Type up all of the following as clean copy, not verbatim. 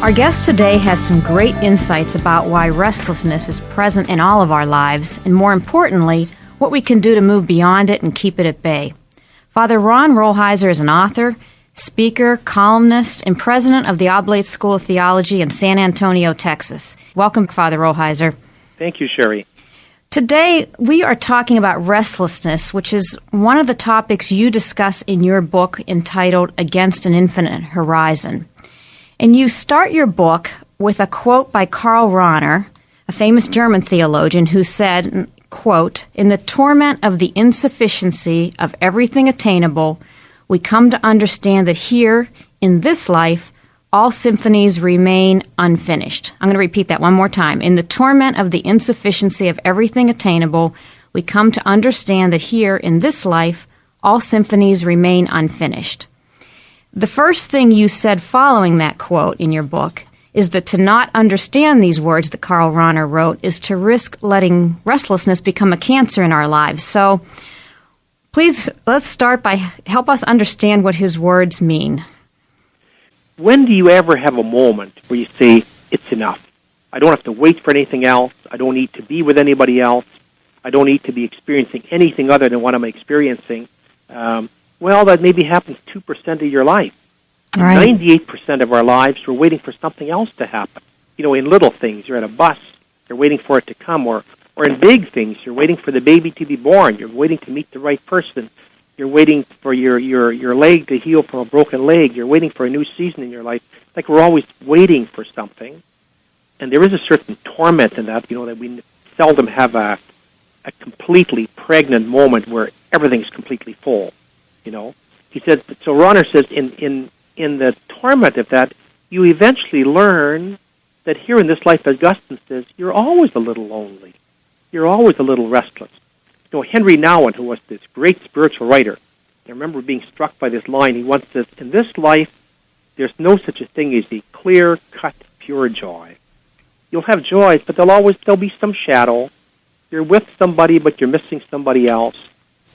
Our guest today has some great insights about why restlessness is present in all of our lives, and more importantly, what we can do to move beyond it and keep it at bay. Father Ron Rolheiser is an author, speaker, columnist, and president of the Oblate School of Theology in San Antonio, Texas. Welcome, Father Rolheiser. Thank you, Sherry. Today, we are talking about restlessness, which is one of the topics you discuss in your book entitled Against an Infinite Horizon. And you start your book with a quote by Karl Rahner, a famous German theologian, who said, quote, "In the torment of the insufficiency of everything attainable, we come to understand that here, in this life, all symphonies remain unfinished." I'm going to repeat that one more time. In the torment of the insufficiency of everything attainable, we come to understand that here, in this life, all symphonies remain unfinished. The first thing you said following that quote in your book is that to not understand these words that Karl Rahner wrote is to risk letting restlessness become a cancer in our lives. So please, let's start by help us understand what his words mean. When do you ever have a moment where you say, it's enough? I don't have to wait for anything else. I don't need to be with anybody else. I don't need to be experiencing anything other than what I'm experiencing. Well, that maybe happens 2% of your life. Right. 98% of our lives, we're waiting for something else to happen. You know, in little things, you're at a bus, you're waiting for it to come, or in big things, you're waiting for the baby to be born, you're waiting to meet the right person, you're waiting for your leg to heal from a broken leg, you're waiting for a new season in your life. Like we're always waiting for something. And there is a certain torment in that, that we seldom have a completely pregnant moment where everything's completely full. He said. So Rahner says, in the torment of that, you eventually learn that here in this life, as Augustine says, you're always a little lonely. You're always a little restless. Henry Nouwen, who was this great spiritual writer, I remember being struck by this line. He once says, in this life, there's no such a thing as a clear-cut, pure joy. You'll have joys, but there'll be some shadow. You're with somebody, but you're missing somebody else.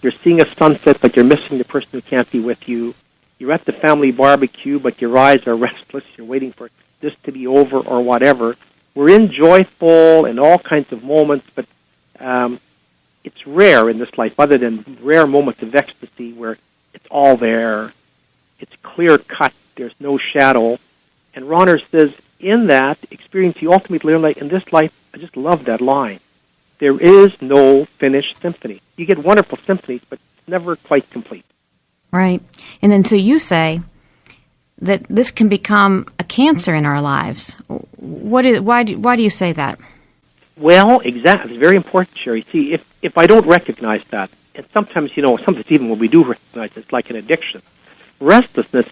You're seeing a sunset, but you're missing the person who can't be with you. You're at the family barbecue, but your eyes are restless. You're waiting for this to be over or whatever. We're in joyful and all kinds of moments, but it's rare in this life, other than rare moments of ecstasy where it's all there. It's clear-cut. There's no shadow. And Rahner says, in that experience, you ultimately learn, like in this life, I just love that line. There is no finished symphony. You get wonderful symphonies, but it's never quite complete. Right. And then so you say that this can become a cancer in our lives. Why do you say that? Well, exactly. It's very important, Sherry. See, if I don't recognize that, and sometimes, sometimes even when we do recognize it, it's like an addiction. Restlessness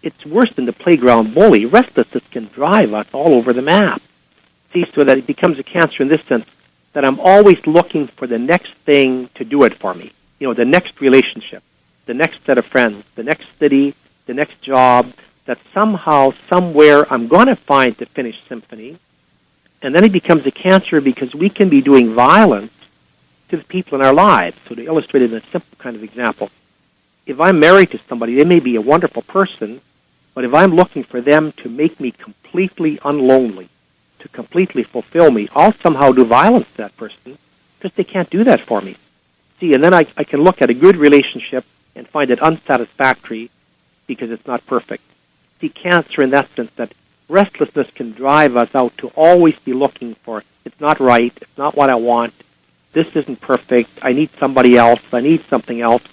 it's worse than the playground bully. Restlessness can drive us all over the map. See, so that it becomes a cancer in this sense, that I'm always looking for the next thing to do it for me. The next relationship, the next set of friends, the next city, the next job, that somehow, somewhere, I'm going to find the finished symphony. And then it becomes a cancer because we can be doing violence to the people in our lives. So to illustrate it in a simple kind of example, if I'm married to somebody, they may be a wonderful person, but if I'm looking for them to make me completely unlonely, to completely fulfill me, I'll somehow do violence to that person because they can't do that for me. See, and then I can look at a good relationship and find it unsatisfactory because it's not perfect. See, cancer in that sense, that restlessness can drive us out to always be looking for, it's not right, it's not what I want, this isn't perfect, I need somebody else, I need something else.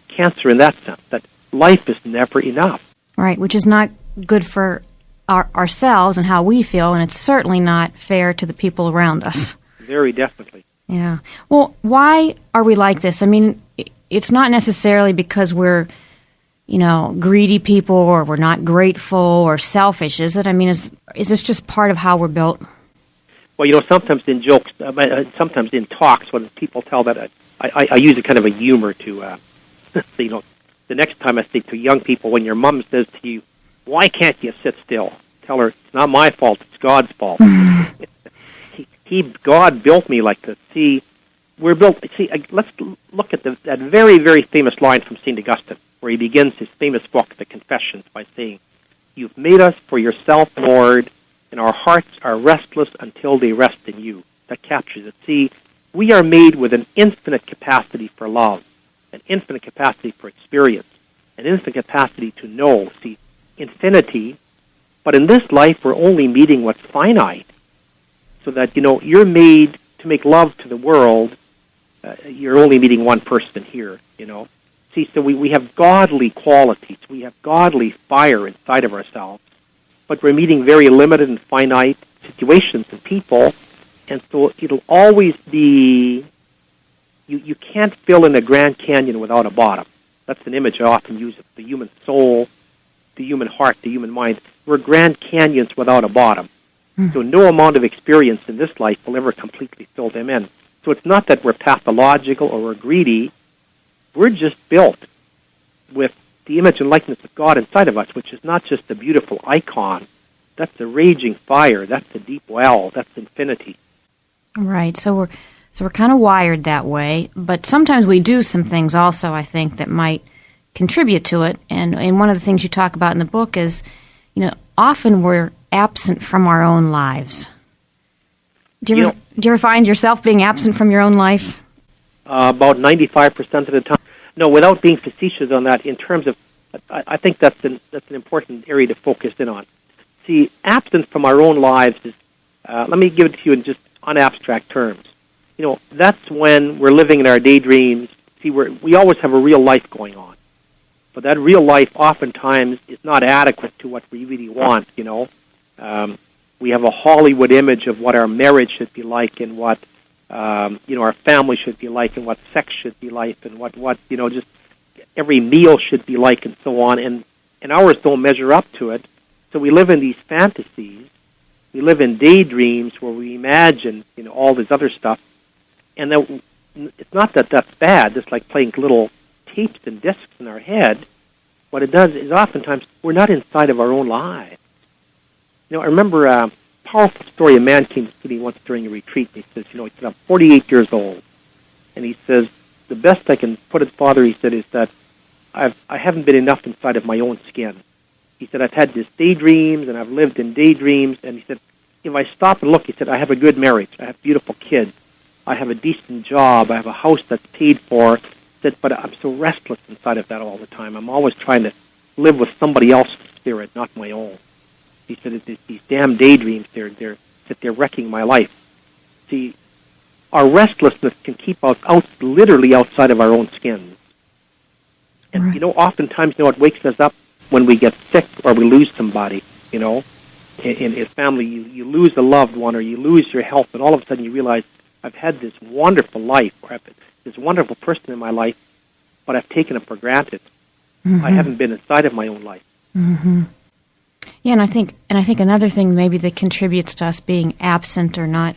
Cancer in that sense, that life is never enough. Right, which is not good for ourselves and how we feel, and it's certainly not fair to the people around us. Very definitely. Yeah. Well, why are we like this? I mean, it's not necessarily because we're, greedy people or we're not grateful or selfish, is it? I mean, is this just part of how we're built? Well, sometimes in jokes, sometimes in talks, when people tell that, I use a kind of a humor to, the next time I speak to young people, when your mom says to you, why can't you sit still? Tell her, it's not my fault, it's God's fault. God built me like this. See, we're built. See, let's look at that very, very famous line from St. Augustine, where he begins his famous book, The Confessions, by saying, You've made us for yourself, Lord, and our hearts are restless until they rest in you. That captures it. See, we are made with an infinite capacity for love, an infinite capacity for experience, an infinite capacity to know. See, infinity, but in this life we're only meeting what's finite. So that, you're made to make love to the world. You're only meeting one person here, See, so we have godly qualities. We have godly fire inside of ourselves, but we're meeting very limited and finite situations and people, and so it'll always be, you can't fill in a Grand Canyon without a bottom. That's an image I often use of the human soul, the human heart, the human mind. We're Grand Canyons without a bottom. So no amount of experience in this life will ever completely fill them in. So it's not that we're pathological or we're greedy. We're just built with the image and likeness of God inside of us, which is not just a beautiful icon. That's a raging fire. That's a deep well. That's infinity. Right. So we're kind of wired that way, but sometimes we do some things also, I think, that might contribute to it. And one of the things you talk about in the book is, often we're absent from our own lives. Do you ever find yourself being absent from your own life? About 95% of the time. No, without being facetious on that, in terms of, I think that's an important area to focus in on. See, absence from our own lives is, let me give it to you in just unabstract terms. That's when we're living in our daydreams. See, we always have a real life going on. But that real life oftentimes is not adequate to what we really want, We have a Hollywood image of what our marriage should be like and what, our family should be like and what sex should be like and what just every meal should be like and so on. And ours don't measure up to it. So we live in these fantasies. We live in daydreams where we imagine, all this other stuff. And then it's not that that's bad. It's like playing little tapes and discs in our head. What it does is oftentimes we're not inside of our own lives. I remember a powerful story. A man came to me once during a retreat. And he says, I'm 48 years old. And he says, the best I can put it, Father, he said, is that I haven't been enough inside of my own skin. He said, I've had these daydreams, and I've lived in daydreams. And he said, if I stop and look, he said, I have a good marriage. I have beautiful kids. I have a decent job. I have a house that's paid for. He said, but I'm so restless inside of that all the time. I'm always trying to live with somebody else's spirit, not my own. He said, it's these damn daydreams, they're wrecking my life. See, our restlessness can keep us literally outside of our own skins. And, right. Oftentimes, it wakes us up when we get sick or we lose somebody, in a family, you lose a loved one or you lose your health, and all of a sudden you realize, I've had this wonderful life, or I've had this wonderful person in my life, but I've taken it for granted. Mm-hmm. I haven't been inside of my own life. Mm-hmm. Yeah, and I think another thing maybe that contributes to us being absent or not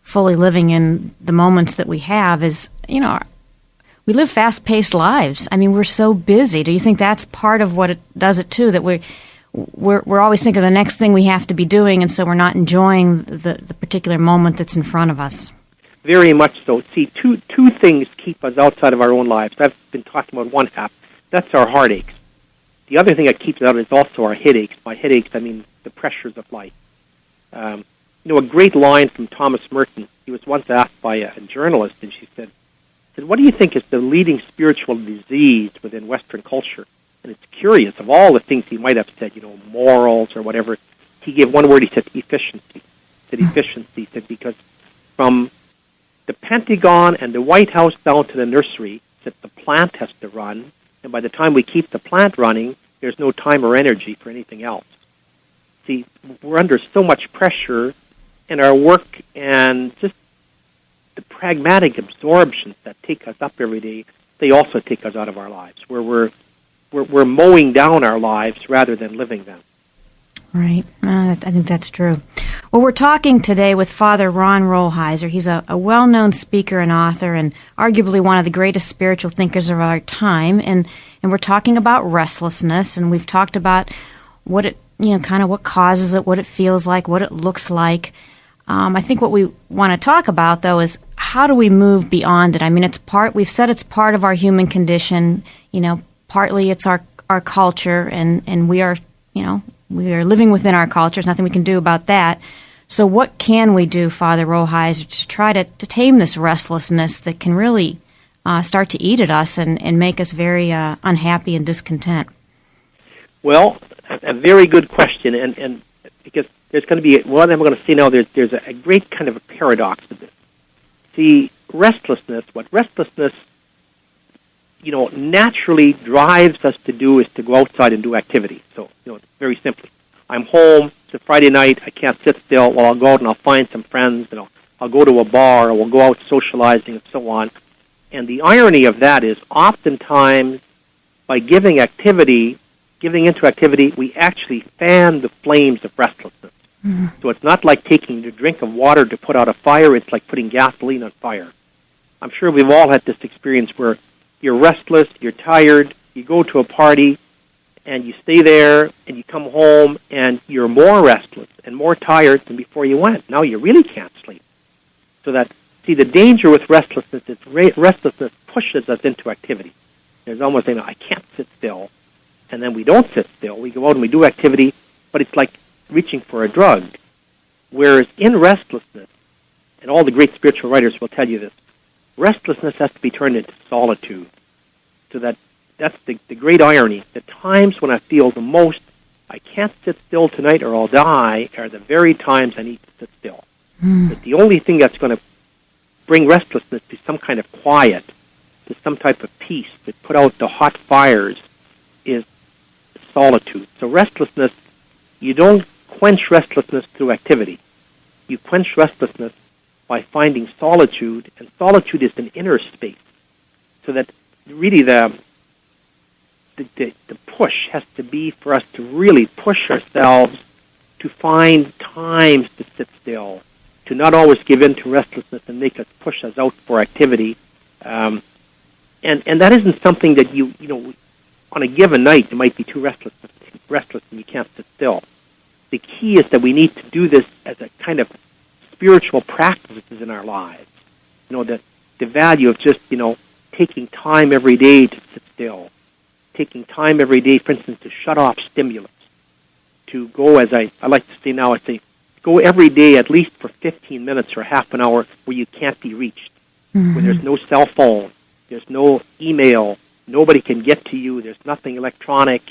fully living in the moments that we have is, we live fast-paced lives. I mean, we're so busy. Do you think that's part of what it does it too? That we're always thinking of the next thing we have to be doing, and so we're not enjoying the particular moment that's in front of us. Very much so. See, two things keep us outside of our own lives. I've been talking about one half. That's our heartaches. The other thing that keeps us out is also our headaches. By headaches, I mean the pressures of life. A great line from Thomas Merton. He was once asked by a journalist, and she said, what do you think is the leading spiritual disease within Western culture? And it's curious, of all the things he might have said, morals or whatever, he gave one word, he said efficiency. He said, because from the Pentagon and the White House down to the nursery, that the plant has to run, and by the time we keep the plant running, there's no time or energy for anything else. See, we're under so much pressure in our work and just the pragmatic absorptions that take us up every day, they also take us out of our lives, where we're mowing down our lives rather than living them. Right. I think that's true. Well, we're talking today with Father Ron Rolheiser. He's a well-known speaker and author and arguably one of the greatest spiritual thinkers of our time. And we're talking about restlessness, and we've talked about what it, kind of what causes it, what it feels like, what it looks like. I think what we want to talk about, though, is how do we move beyond it? I mean, we've said it's part of our human condition, partly it's our culture, and we are, We are living within our culture. There's nothing we can do about that. So what can we do, Father Rolheiser, to try to tame this restlessness that can really start to eat at us and make us very unhappy and discontent? Well, a very good question, and because there's going to be, what I'm going to say now, there's a great kind of a paradox to this. See, what restlessness, naturally drives us to do is to go outside and do activity. So, very simply, I'm home, it's a Friday night, I can't sit still, well, I'll go out and I'll find some friends, and I'll go to a bar, or we'll go out socializing and so on. And the irony of that is oftentimes by giving into activity, we actually fan the flames of restlessness. Mm-hmm. So it's not like taking a drink of water to put out a fire, it's like putting gasoline on fire. I'm sure we've all had this experience where you're restless, you're tired, you go to a party, and you stay there, and you come home, and you're more restless and more tired than before you went. Now you really can't sleep. So the danger with restlessness is restlessness pushes us into activity. There's almost saying, I can't sit still. And then we don't sit still. We go out and we do activity, but it's like reaching for a drug. Whereas in restlessness, and all the great spiritual writers will tell you this, restlessness has to be turned into solitude. So that's the great irony. The times when I feel the most, I can't sit still tonight or I'll die, are the very times I need to sit still. But the only thing that's going to bring restlessness to some kind of quiet, to some type of peace, to put out the hot fires, is solitude. So restlessness, you don't quench restlessness through activity. You quench restlessness by finding solitude, and solitude is an inner space. So that really the push has to be for us to really push ourselves to find times to sit still, to not always give in to restlessness and make us push us out for activity. And that isn't something that you on a given night you might be too restless and you can't sit still. The key is that we need to do this as a kind of spiritual practices in our lives. The value of just, taking time every day to sit still, taking time every day, for instance, to shut off stimulus, to go, as I like to say now, I say, go every day at least for 15 minutes or half an hour where you can't be reached, where there's no cell phone, there's no email, nobody can get to you, there's nothing electronic,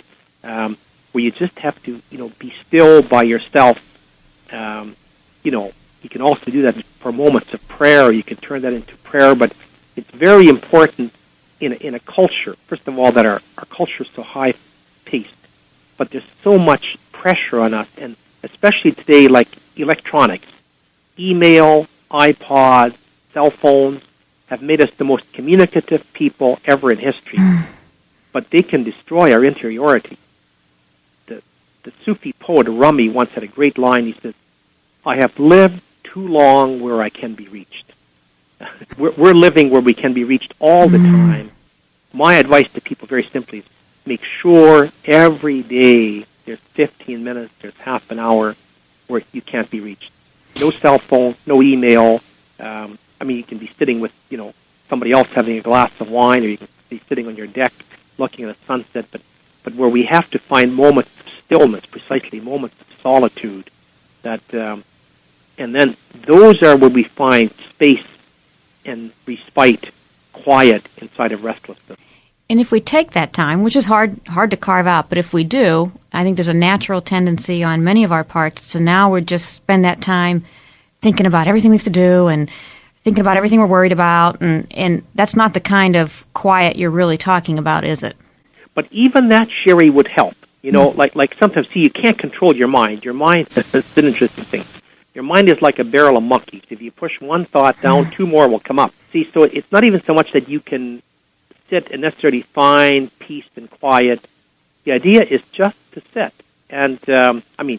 where you just have to, be still by yourself. You can also do that for moments of prayer. You can turn that into prayer, but it's very important in a culture, first of all, that our culture is so high-paced, but there's so much pressure on us, and especially today, like electronics, email, iPods, cell phones have made us the most communicative people ever in history, but they can destroy our interiority. The Sufi poet Rumi once had a great line. He says, I have lived too long where I can be reached. We're living where we can be reached all the time. My advice to people very simply is make sure every day there's 15 minutes, there's half an hour where you can't be reached. No cell phone, no email. You can be sitting with, somebody else having a glass of wine, or you can be sitting on your deck looking at a sunset, but where we have to find moments of stillness, precisely moments of solitude, and then those are where we find space and respite, quiet inside of restlessness. And if we take that time, which is hard to carve out, but if we do, I think there's a natural tendency on many of our parts to now we're just spend that time thinking about everything we have to do and thinking about everything we're worried about, and that's not the kind of quiet you're really talking about, is it? But even that, Sherry, would help. Like sometimes, see, you can't control your mind. Your mind is an interesting thing. Your mind is like a barrel of monkeys. If you push one thought down, two more will come up. See, so it's not even so much that you can sit and necessarily find peace and quiet. The idea is just to sit. And,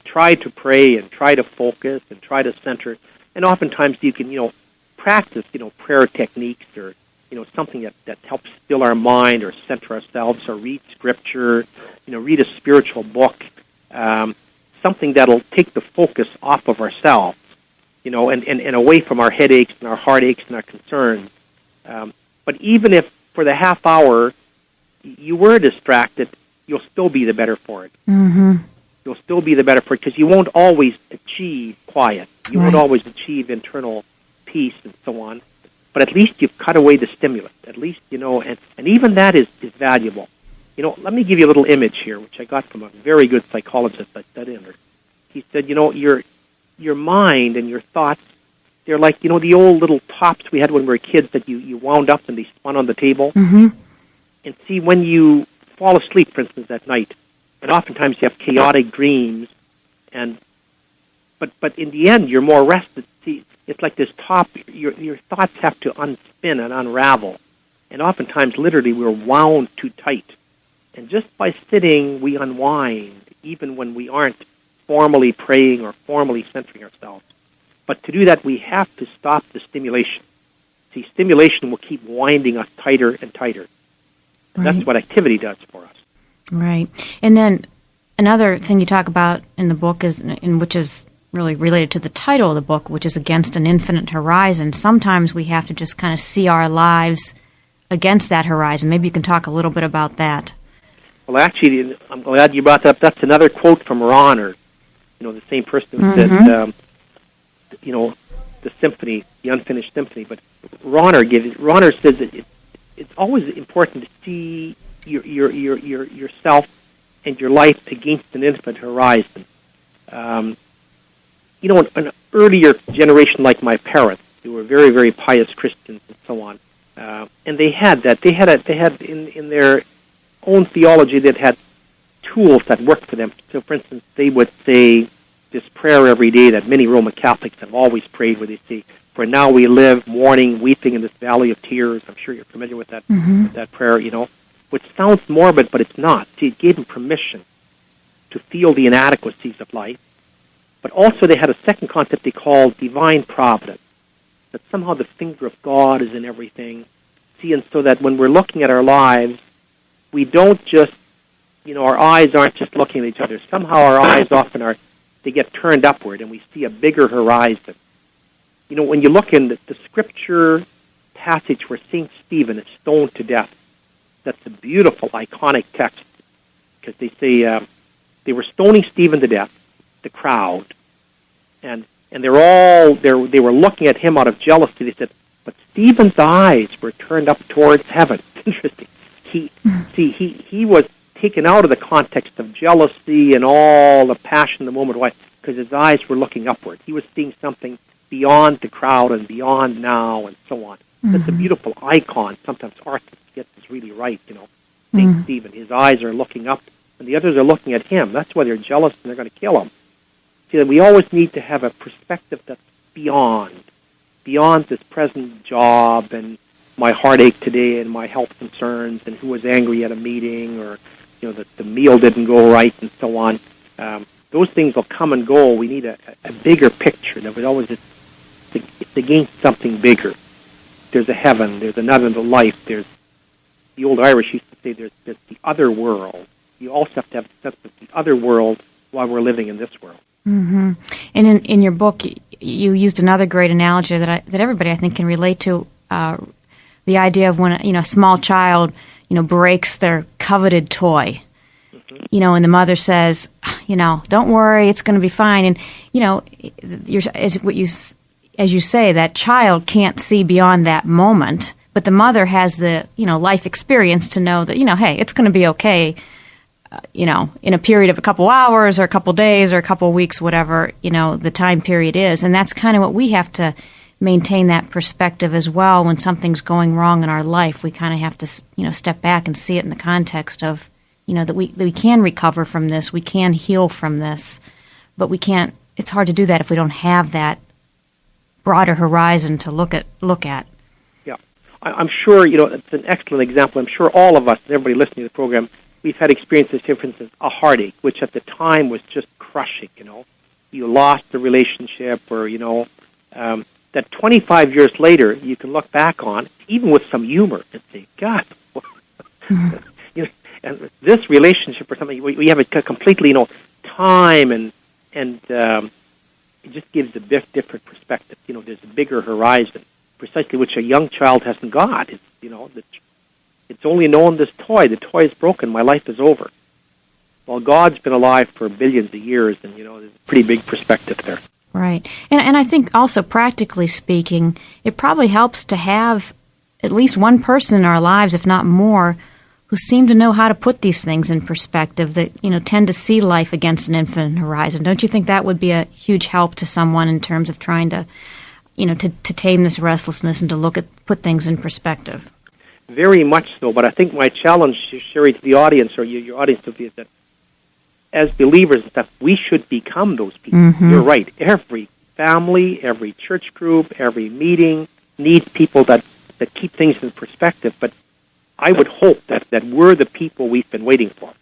try to pray and try to focus and try to center. And oftentimes you can, practice, prayer techniques or, something that helps still our mind or center ourselves, or read scripture, read a spiritual book, something that'll take the focus off of ourselves, and away from our headaches and our heartaches and our concerns. But even if for the half hour you were distracted, you'll still be the better for it. Mm-hmm. you'll still be the better for it, because you won't always achieve quiet. You won't always achieve internal peace and so on. But at least you've cut away the stimulus. At least, and even that is valuable. Let me give you a little image here, which I got from a very good psychologist I studied under. He said, your mind and your thoughts, they're like, the old little tops we had when we were kids that you wound up and they spun on the table. Mm-hmm. And see, when you fall asleep, for instance, at night, and oftentimes you have chaotic dreams, but in the end, you're more rested. See, it's like this top, your thoughts have to unspin and unravel. And oftentimes, literally, we're wound too tight. And just by sitting, we unwind, even when we aren't formally praying or formally centering ourselves. But to do that, we have to stop the stimulation. See, stimulation will keep winding us tighter and tighter. And that's what activity does for us. Right. And then another thing you talk about in the book is, which is really related to the title of the book, which is Against an Infinite Horizon. Sometimes we have to just kind of see our lives against that horizon. Maybe you can talk a little bit about that. Well, actually, I'm glad you brought that up. That's another quote from Rahner, the same person who said, the symphony, the unfinished symphony. But Rahner says that it's always important to see yourself and your life against an infinite horizon. An earlier generation like my parents, who were very, very pious Christians and so on, and they had that. They had in their own theology that had tools that worked for them. So, for instance, they would say this prayer every day that many Roman Catholics have always prayed, where they say, "For now we live mourning, weeping in this valley of tears." I'm sure you're familiar with that with that prayer, which sounds morbid, but it's not. See, it gave them permission to feel the inadequacies of life. But also they had a second concept they called divine providence, that somehow the finger of God is in everything. See, and so that when we're looking at our lives, we don't just, our eyes aren't just looking at each other. Somehow our eyes often they get turned upward and we see a bigger horizon. When you look in the scripture passage where St. Stephen is stoned to death, that's a beautiful, iconic text, because they say they were stoning Stephen to death, the crowd, and they were looking at him out of jealousy. They said, but Stephen's eyes were turned up towards heaven. Interesting. He was taken out of the context of jealousy and all the passion of the moment. Why? Because his eyes were looking upward. He was seeing something beyond the crowd and beyond now and so on. That's a beautiful icon. Sometimes art gets this really right, St. Stephen. His eyes are looking up, and the others are looking at him. That's why they're jealous and they're going to kill him. See, we always need to have a perspective that's beyond this present job and my heartache today and my health concerns and who was angry at a meeting or, that the meal didn't go right and so on. Those things will come and go. We need a bigger picture. That was always it's against something bigger. There's a heaven. There's another life. There's the old Irish used to say there's the other world. You also have to have a sense of the other world while we're living in this world. Mm-hmm. And in your book, you used another great analogy that everybody I think can relate to. The idea of when a small child breaks their coveted toy, and the mother says, don't worry, it's going to be fine. And as you say, that child can't see beyond that moment, but the mother has the life experience to know that hey, it's going to be okay. In a period of a couple hours or a couple days or a couple weeks, whatever, the time period is. And that's kind of what we have to maintain, that perspective as well. When something's going wrong in our life, we kind of have to, step back and see it in the context of, that we can recover from this, we can heal from this, but we can't, it's hard to do that if we don't have that broader horizon to look at. Yeah. I'm sure, it's an excellent example. I'm sure all of us and everybody listening to the program, we've had experiences here, for instance, a heartache, which at the time was just crushing, You lost the relationship or, that 25 years later you can look back on, even with some humor, and say, God, and this relationship or something, we have a completely, time and it just gives a different perspective. There's a bigger horizon, precisely which a young child hasn't got. It's only known this toy. The toy is broken. My life is over. Well, God's been alive for billions of years, and, there's a pretty big perspective there. Right. And I think also, practically speaking, it probably helps to have at least one person in our lives, if not more, who seem to know how to put these things in perspective, that, tend to see life against an infinite horizon. Don't you think that would be a huge help to someone in terms of trying to, to tame this restlessness and to put things in perspective? Very much so, but I think my challenge, Sherry, to the audience, or your audience, would be that as believers, that we should become those people. Mm-hmm. You're right. Every family, every church group, every meeting needs people that keep things in perspective. But I would hope that we're the people we've been waiting for,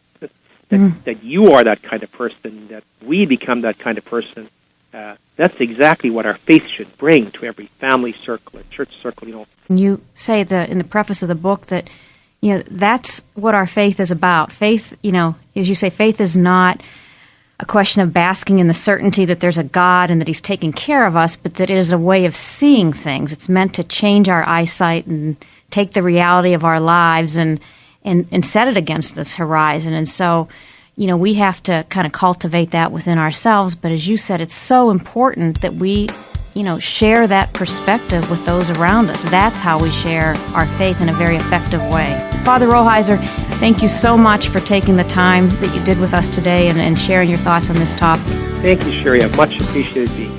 that you are that kind of person, that we become that kind of person. That's exactly what our faith should bring to every family circle, or church circle. You say in the preface of the book that that's what our faith is about. Faith, as you say, faith is not a question of basking in the certainty that there's a God and that He's taking care of us, but that it is a way of seeing things. It's meant to change our eyesight and take the reality of our lives and set it against this horizon. And so, we have to kind of cultivate that within ourselves. But as you said, it's so important that we share that perspective with those around us. That's how we share our faith in a very effective way. Father Rolheiser, thank you so much for taking the time that you did with us today and sharing your thoughts on this topic. Thank you, Sherry. I've much appreciated being here.